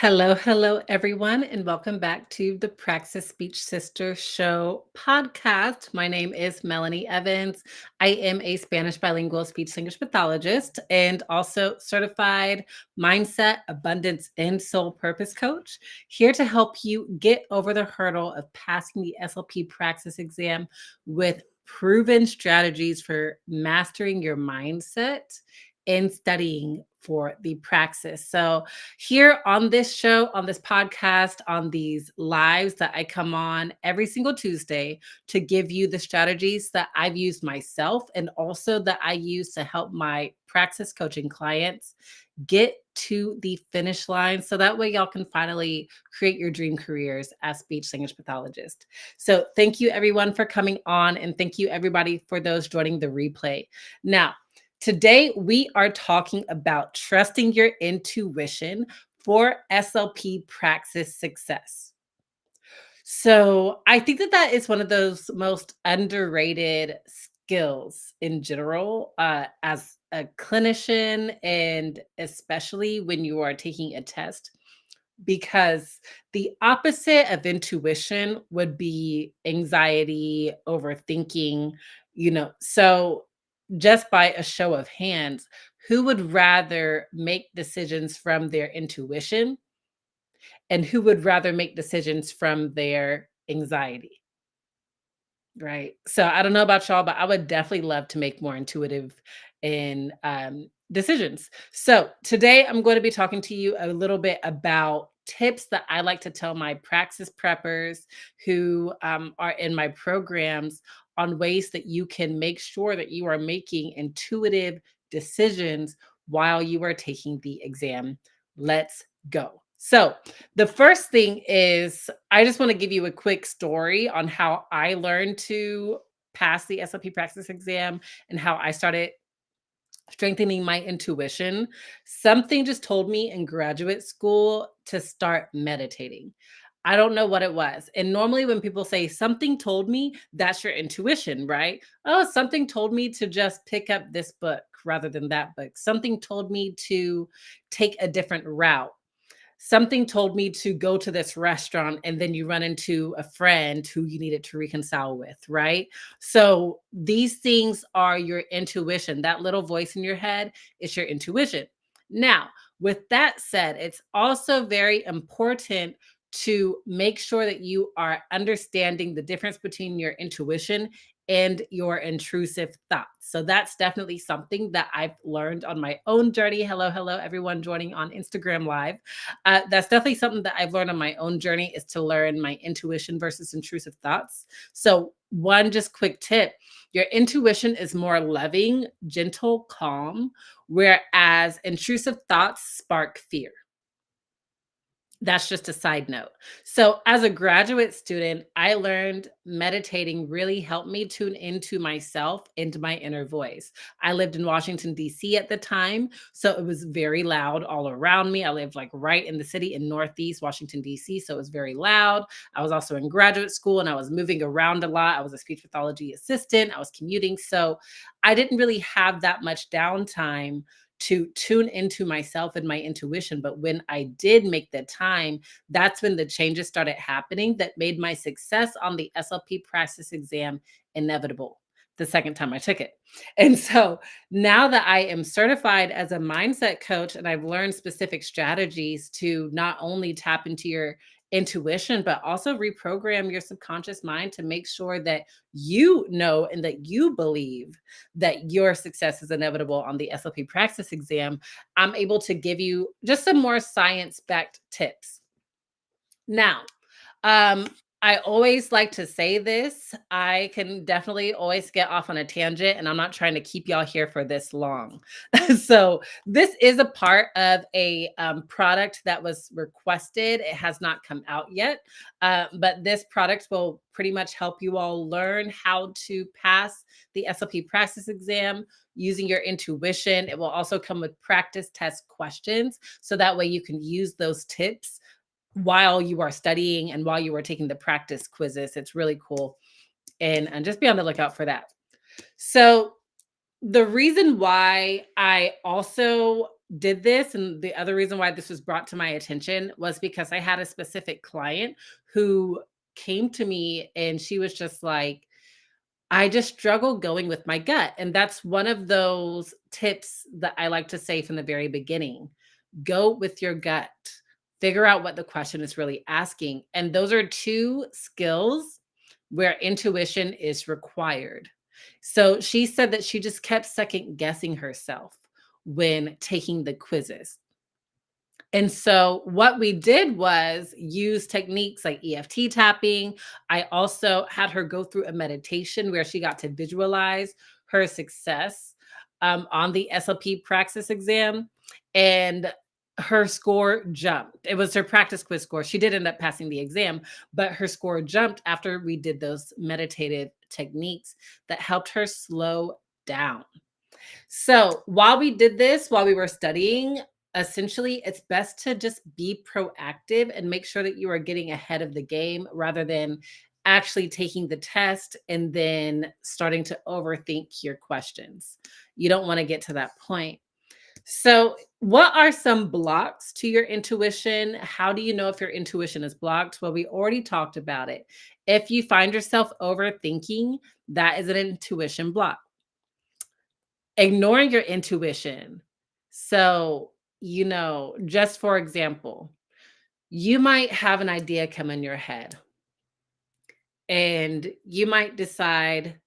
Hello, everyone, and welcome back to the Praxis Speech Sister Show podcast. My name is Melanie Evans. I am a Spanish bilingual speech language pathologist and also certified mindset, abundance, and soul purpose coach, here to help you get over the hurdle of passing the SLP Praxis exam with proven strategies for mastering your mindset and studying for the praxis. So, here on this show, on this podcast, on these lives that I come on every single Tuesday to give you the strategies that I've used myself and also that I use to help my praxis coaching clients get to the finish line so that way y'all can finally create your dream careers as speech language pathologist. So thank you everyone for coming on, and thank you everybody for those joining the replay. Now, today, we are talking about trusting your intuition for SLP praxis success. So, I think that that is one of those most underrated skills in general, as a clinician, and especially when you are taking a test, because the opposite of intuition would be anxiety, overthinking, So, just by a show of hands, who would rather make decisions from their intuition and who would rather make decisions from their anxiety? Right. So I don't know about y'all, but I would definitely love to make more intuitive and decisions. So today I'm going to be talking to you a little bit about tips that I like to tell my praxis preppers who are in my programs on ways that you can make sure that you are making intuitive decisions while you are taking the exam. Let's go. So, the first thing is I just want to give you a quick story on how I learned to pass the SLP Praxis exam and how I started strengthening my intuition. Something just told me in graduate school to start meditating. I don't know what it was. And normally, when people say something told me, that's your intuition, right? Oh, something told me to just pick up this book rather than that book. Something told me to take a different route. Something told me to go to this restaurant, and then you run into a friend who you needed to reconcile with, right? So these things are your intuition. That little voice in your head is your intuition. Now, with that said, it's also very important to make sure that you are understanding the difference between your intuition and your intrusive thoughts. So that's definitely something that I've learned on my own journey. Hello, everyone joining on Instagram Live. That's definitely something that I've learned on my own journey, is to learn my intuition versus intrusive thoughts. So, one just quick tip: your intuition is more loving, gentle, calm, whereas intrusive thoughts spark fear. That's just a side note. So, as a graduate student, I learned meditating really helped me tune into myself, into my inner voice. I lived in Washington, D.C. at the time, so it was very loud all around me. I lived like right in the city in Northeast Washington, D.C., so it was very loud. I was also in graduate school and I was moving around a lot. I was a speech pathology assistant, I was commuting. So, I didn't really have that much downtime to tune into myself and my intuition. But when I did make the time, that's when the changes started happening that made my success on the SLP Praxis exam inevitable the second time I took it. And so now that I am certified as a mindset coach and I've learned specific strategies to not only tap into your intuition, but also reprogram your subconscious mind to make sure that you know and that you believe that your success is inevitable on the SLP Praxis exam, I'm able to give you just some more science-backed tips. Now, um, I always like to say this. I can definitely always get off on a tangent, and I'm not trying to keep y'all here for this long. So, this is a part of a product that was requested. It has not come out yet, but this product will pretty much help you all learn how to pass the SLP Praxis exam using your intuition. It will also come with practice test questions, so that way you can use those tips while you are studying and while you are taking the practice quizzes. It's really cool. And just be on the lookout for that. So, the reason why I also did this, and the other reason why this was brought to my attention was because I had a specific client who came to me and she was just like, I just struggle going with my gut. And that's one of those tips that I like to say from the very beginning. Go with your gut. Figure out what the question is really asking. And those are two skills where intuition is required. So she said that she just kept second guessing herself when taking the quizzes. And so what we did was use techniques like EFT tapping. I also had her go through a meditation where she got to visualize her success on the SLP Praxis exam. And her score jumped. It was her practice quiz score. She did end up passing the exam, but her score jumped after we did those meditative techniques that helped her slow down. So while we did this, while we were studying, essentially it's best to just be proactive and make sure that you are getting ahead of the game rather than actually taking the test and then starting to overthink your questions. You don't want to get to that point. So, what are some blocks to your intuition? How do you know if your intuition is blocked? Well, we already talked about it. If you find yourself overthinking, that is an intuition block. Ignoring your intuition. So, just for example, you might have an idea come in your head and you might decide,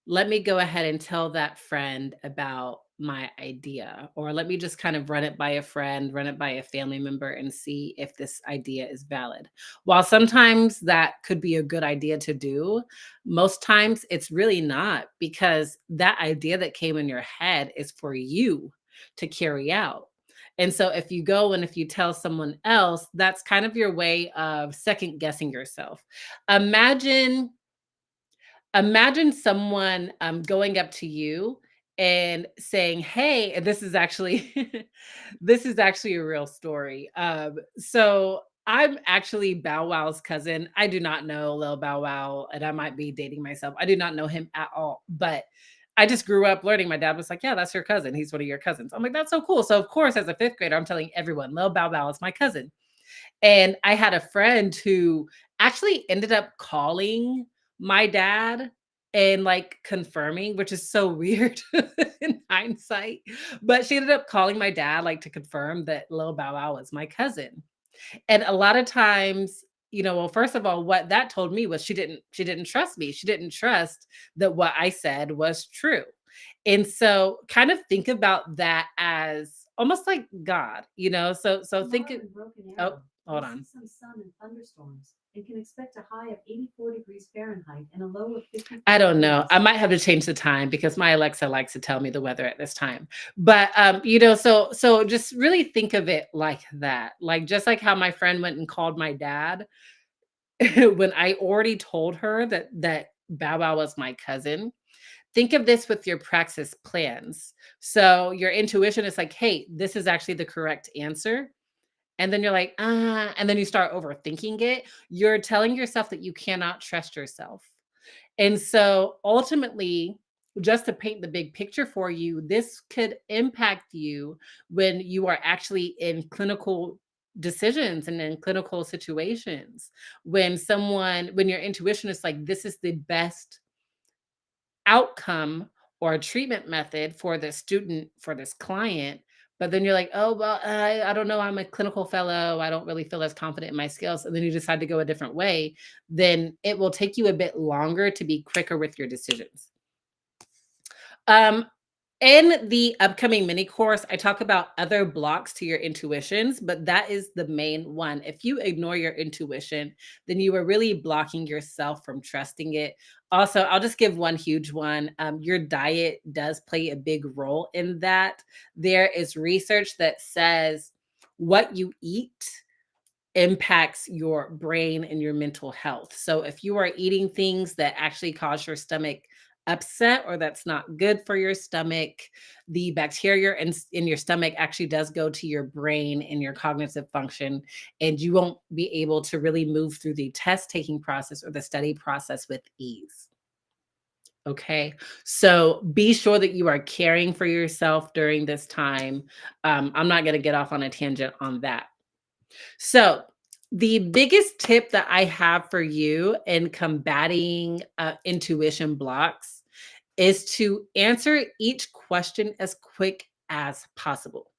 let me go ahead and tell that friend about my idea, or let me just kind of run it by a friend, run it by a family member, and see if this idea is valid. While sometimes that could be a good idea to do, most times it's really not, because that idea that came in your head is for you to carry out. And so if you go and if you tell someone else, that's kind of your way of second guessing yourself. Imagine Imagine someone, going up to you and saying, "Hey," and this is actually this is actually a real story. So I'm actually Bow Wow's cousin. I do not know Lil Bow Wow, and I might be dating myself. I do not know him at all, but I just grew up learning. My dad was like, "Yeah, that's your cousin. He's one of your cousins." I'm like, "That's so cool." So of course, as a fifth grader, I'm telling everyone, Lil Bow Wow is my cousin. And I had a friend who actually ended up calling my dad and, like, confirming, which is so weird in hindsight, but she ended up calling my dad, like, to confirm that Lil Bow Wow was my cousin. And a lot of times, well, first of all, what that told me was she didn't trust me. She didn't trust that what I said was true. And so kind of think about that as almost like God, so think Tomorrow it. in Broken Oh, Arrow, hold you'll see on. some sun and thunderstorms and can expect a high of 84 degrees Fahrenheit and a low of I 54 don't know. I degrees. might have to change the time because my Alexa likes to tell me the weather at this time. But so just really think of it like that. Like just like how my friend went and called my dad when I already told her that Bow Wow was my cousin. Think of this with your praxis plans. So your intuition is like, hey, this is actually the correct answer. And then you're like, and then you start overthinking it. You're telling yourself that you cannot trust yourself. And so ultimately, just to paint the big picture for you, this could impact you when you are actually in clinical decisions and in clinical situations. When your intuition is like, this is the best outcome or a treatment method for the student, for this client. But then you're like, oh, well, I don't know. I'm a clinical fellow. I don't really feel as confident in my skills. And then you decide to go a different way. Then it will take you a bit longer to be quicker with your decisions. Um, in the upcoming mini course, I talk about other blocks to your intuitions, but that is the main one. If you ignore your intuition, then you are really blocking yourself from trusting it. Also, I'll just give one huge one. Your diet does play a big role in that. There is research that says what you eat impacts your brain and your mental health. So if you are eating things that actually cause your stomach upset or that's not good for your stomach, the bacteria in your stomach actually does go to your brain and your cognitive function, and you won't be able to really move through the test taking process or the study process with ease. Okay. So be sure that you are caring for yourself during this time. I'm not going to get off on a tangent on that. So, the biggest tip that I have for you in combating intuition blocks is to answer each question as quick as possible.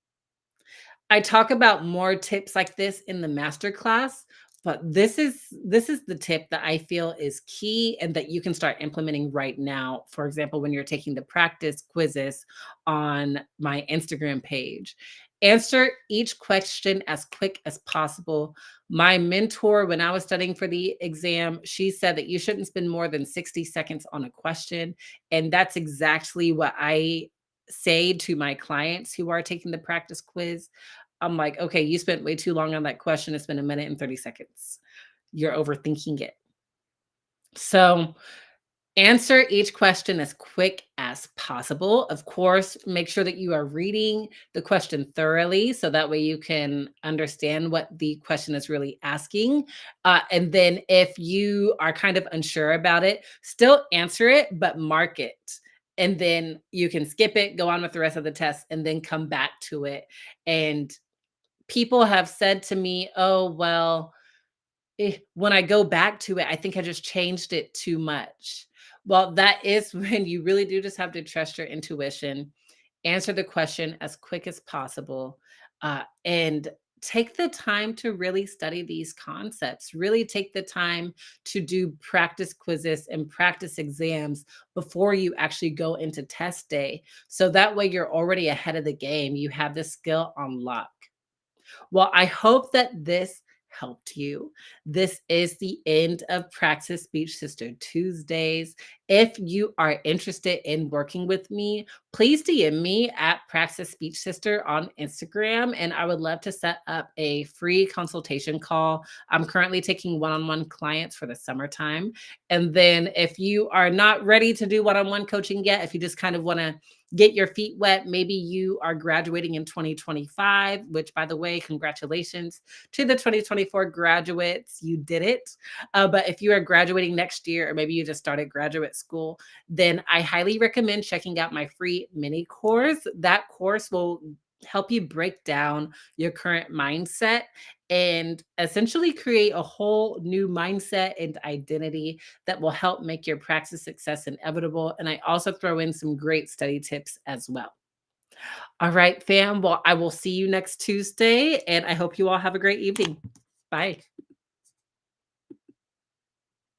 I talk about more tips like this in the masterclass, but this is the tip that I feel is key and that you can start implementing right now. For example, when you're taking the practice quizzes on my Instagram page, answer each question as quick as possible. My mentor, when I was studying for the exam, she said that you shouldn't spend more than 60 seconds on a question. And that's exactly what I say to my clients who are taking the practice quiz. I'm like, "Okay, you spent way too long on that question. It's been a minute and 30 seconds. You're overthinking it." So, answer each question as quick as possible. Of course, make sure that you are reading the question thoroughly so that way you can understand what the question is really asking. And then, if you are kind of unsure about it, still answer it, but mark it. And then you can skip it, go on with the rest of the test, and then come back to it. And people have said to me, "Oh, well, when I go back to it, I think I just changed it too much." Well, that is when you really do just have to trust your intuition, answer the question as quick as possible, and take the time to really study these concepts. Really take the time to do practice quizzes and practice exams before you actually go into test day. So that way you're already ahead of the game. You have the skill on lock. Well, I hope that this helped you. This is the end of Praxis Speech Sister Tuesdays. If you are interested in working with me, please DM me at Praxis Speech Sister on Instagram, and I would love to set up a free consultation call. I'm currently taking one on one clients for the summertime. And then, if you are not ready to do one on one coaching yet, if you just kind of want to get your feet wet. Maybe you are graduating in 2025, which, by the way, congratulations to the 2024 graduates. You did it. But if you are graduating next year, or maybe you just started graduate school, then I highly recommend checking out my free mini course. That course will help you break down your current mindset and essentially create a whole new mindset and identity that will help make your practice success inevitable. And I also throw in some great study tips as well. All right, fam. Well, I will see you next Tuesday, and I hope you all have a great evening. Bye.